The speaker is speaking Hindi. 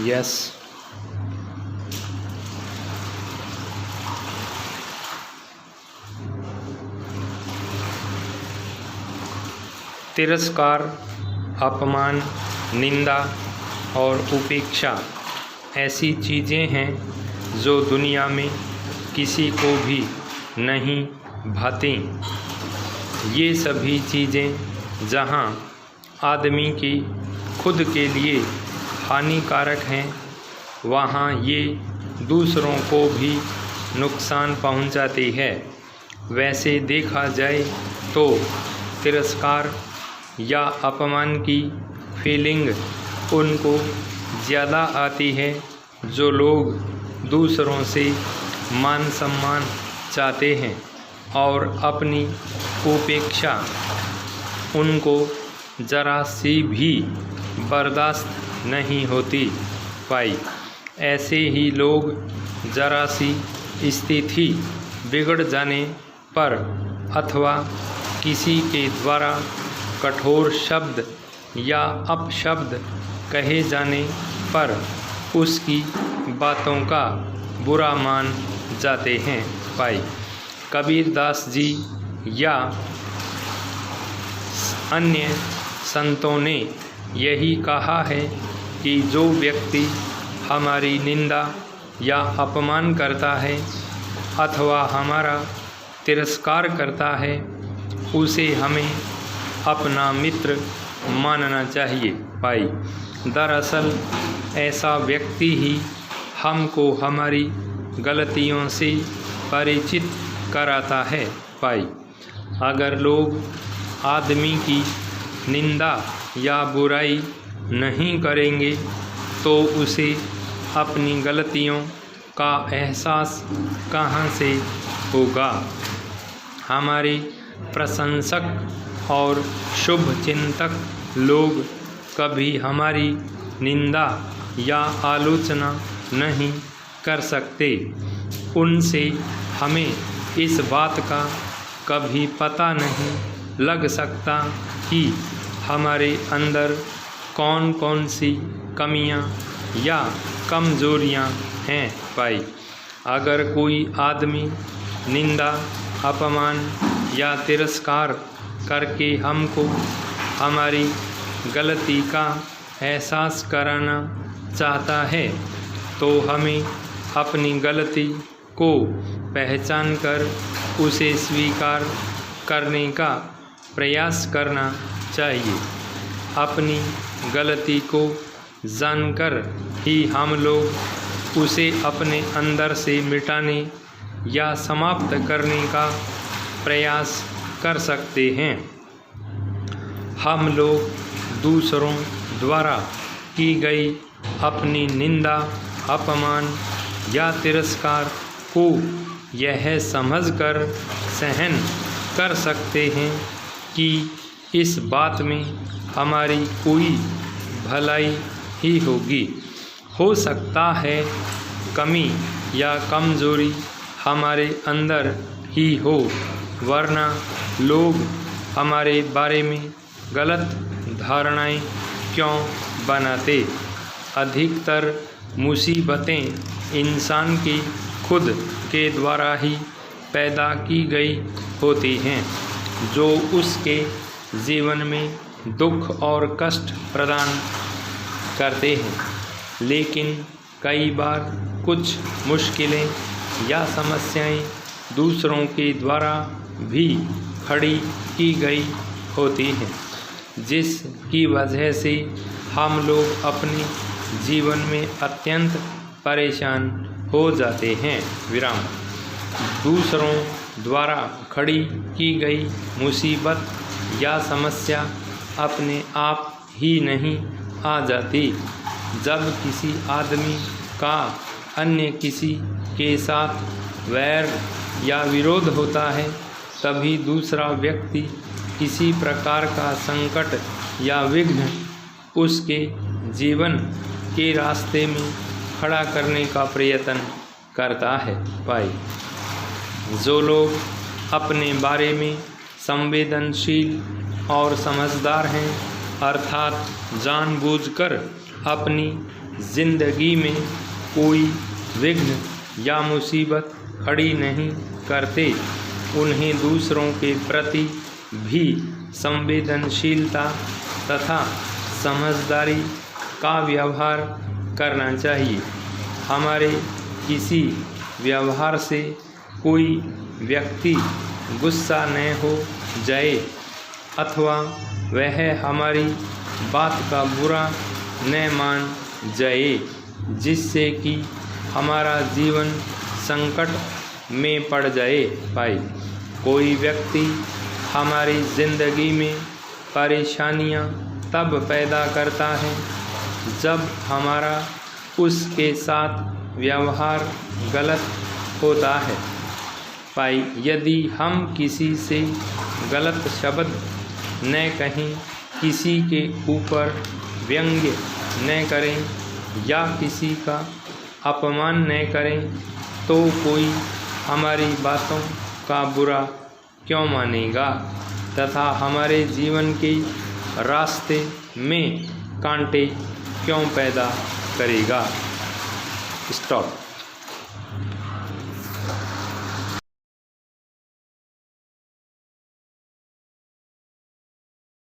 यस। तिरस्कार, अपमान, निंदा और उपेक्षा ऐसी चीज़ें हैं जो दुनिया में किसी को भी नहीं भाती। ये सभी चीज़ें जहाँ आदमी की खुद के लिए हानिकारक हैं, वहाँ ये दूसरों को भी नुकसान पहुँचाती है। वैसे देखा जाए तो तिरस्कार या अपमान की फीलिंग उनको ज़्यादा आती है जो लोग दूसरों से मान सम्मान चाहते हैं, और अपनी उपेक्षा उनको ज़रा सी भी बर्दाश्त नहीं होती पाई। ऐसे ही लोग ज़रा सी स्थिति बिगड़ जाने पर अथवा किसी के द्वारा कठोर शब्द या अपशब्द कहे जाने पर उसकी बातों का बुरा मान जाते हैं भाई। कबीरदास जी या अन्य संतों ने यही कहा है कि जो व्यक्ति हमारी निंदा या अपमान करता है अथवा हमारा तिरस्कार करता है, उसे हमें अपना मित्र मानना चाहिए भाई। दरअसल ऐसा व्यक्ति ही हमको हमारी गलतियों से परिचित कराता है भाई। अगर लोग आदमी की निंदा या बुराई नहीं करेंगे तो उसे अपनी गलतियों का एहसास कहाँ से होगा। हमारे प्रशंसक और शुभ चिंतक लोग कभी हमारी निंदा या आलोचना नहीं कर सकते। उनसे हमें इस बात का कभी पता नहीं लग सकता कि हमारे अंदर कौन कौन सी कमियां या कमज़ोरियां हैं भाई। अगर कोई आदमी निंदा, अपमान या तिरस्कार करके हमको हमारी गलती का एहसास कराना चाहता है तो हमें अपनी गलती को पहचान कर उसे स्वीकार करने का प्रयास करना चाहिए। अपनी गलती को जानकर ही हम लोग उसे अपने अंदर से मिटाने या समाप्त करने का प्रयास कर सकते हैं। हम लोग दूसरों द्वारा की गई अपनी निंदा, अपमान या तिरस्कार को यह समझकर सहन कर सकते हैं कि इस बात में हमारी कोई भलाई ही होगी। हो सकता है कमी या कमज़ोरी हमारे अंदर ही हो, वरना लोग हमारे बारे में गलत धारणाएं क्यों बनाते। अधिकतर मुसीबतें इंसान की खुद के द्वारा ही पैदा की गई होती हैं, जो उसके जीवन में दुख और कष्ट प्रदान करते हैं। लेकिन कई बार कुछ मुश्किलें या समस्याएं दूसरों के द्वारा भी खड़ी की गई होती हैं, जिसकी वजह से हम लोग अपने जीवन में अत्यंत परेशान हो जाते हैं। विराम। दूसरों द्वारा खड़ी की गई मुसीबत या समस्या अपने आप ही नहीं आ जाती। जब किसी आदमी का अन्य किसी के साथ वैर या विरोध होता है, तभी दूसरा व्यक्ति किसी प्रकार का संकट या विघ्न उसके जीवन के रास्ते में खड़ा करने का प्रयत्न करता है भाई। जो लोग अपने बारे में संवेदनशील और समझदार हैं, अर्थात जानबूझकर अपनी जिंदगी में कोई विघ्न या मुसीबत खड़ी नहीं करते, उन्हें दूसरों के प्रति भी संवेदनशीलता तथा समझदारी का व्यवहार करना चाहिए। हमारे किसी व्यवहार से कोई व्यक्ति गुस्सा न हो जाए अथवा वह हमारी बात का बुरा न मान जाए, जिससे कि हमारा जीवन संकट में पड़ पाए। कोई व्यक्ति हमारी ज़िंदगी में परेशानियां तब पैदा करता है जब हमारा उसके साथ व्यवहार गलत होता है। यदि हम किसी से गलत शब्द न कहें, किसी के ऊपर व्यंग्य न करें या किसी का अपमान न करें, तो कोई हमारी बातों का बुरा क्यों मानेगा तथा हमारे जीवन के रास्ते में कांटे क्यों पैदा करेगा। स्टॉप।